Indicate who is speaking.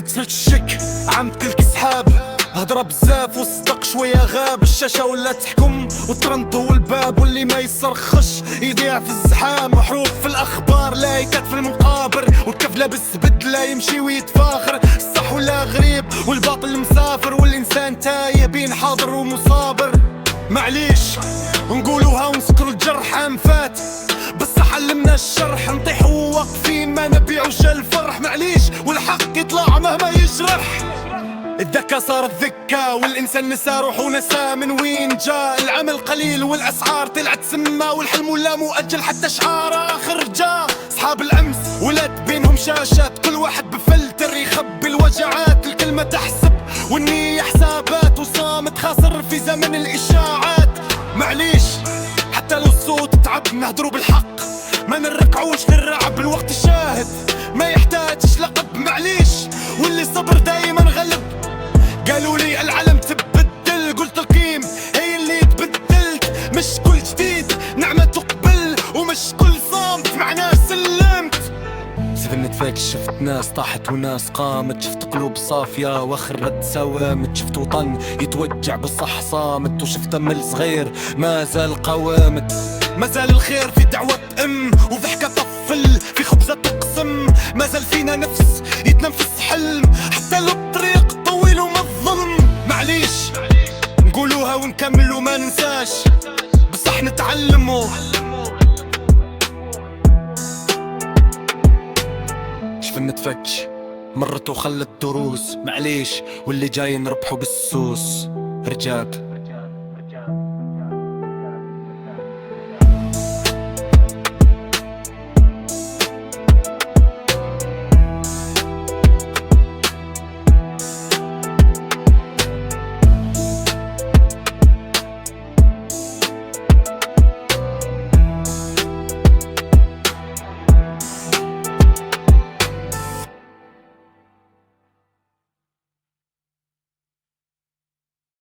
Speaker 1: صرت الشك عم تلك سحاب، هضرة بزاف وصدق شوية غاب. الشاشة ولا تحكم والترند هو الباب، واللي ما يصرخش يضيع في الزحام. محروق في الاخبار لايكات في المقابر، والكف لابس بدلة يمشي ويتفاخر. الصح ولا غريب والباطل مسافر، والانسان تايه بين حاضر ومصابر. معليش نقولوها ونسكروا الجرح انفات، بس حلمنا الشرح نطيحوا واقفين ما نبيعوش الفرح. معليش والحق يطلع مهما يجرح. الذكا صارت ذكا والإنسان نسى روح ونسى من وين جاء. العمل قليل والأسعار طلعت سما، والحلم ولا مؤجل حتى شعار آخر جاء. أصحاب الأمس ولاد بينهم شاشات، كل واحد بفلتر يخبي الوجعات. الكلمة تحسب والنية حسابات، وصامت خاسر في زمن الإشاعات. معليش حتى لو الصوت تعب نهدروا بالحق، ما نركعوش للرعب. الوقت الشاهد ما يحتاجش لقب. معليش واللي صبر دايما غلب. قالوا لي العالم تبدل، قلت القيم هي اللي تبدلت. مش كل جديد نعمة تقبل، ومش كل صامت معناه سلمت. سفنت فيك شفت ناس طاحت وناس قامت، شفت قلوب صافية واخرت سوامت. شفت وطن يتوجع بالصح صامت، وشفت امل صغير ما زال قوامت. ما زال الخير في دعوة وفي حكاية طفل، في خبزة تقسم. ما زال فينا نفس يتنفس حلم، حتى لو الطريق طويل وما الظلم. معليش نقولوها ونكمل وما ننساش، بصح نتعلموا. شفنا تفكش مرت وخلت دروس. معليش واللي جاي نربحه بالسوس. رجاب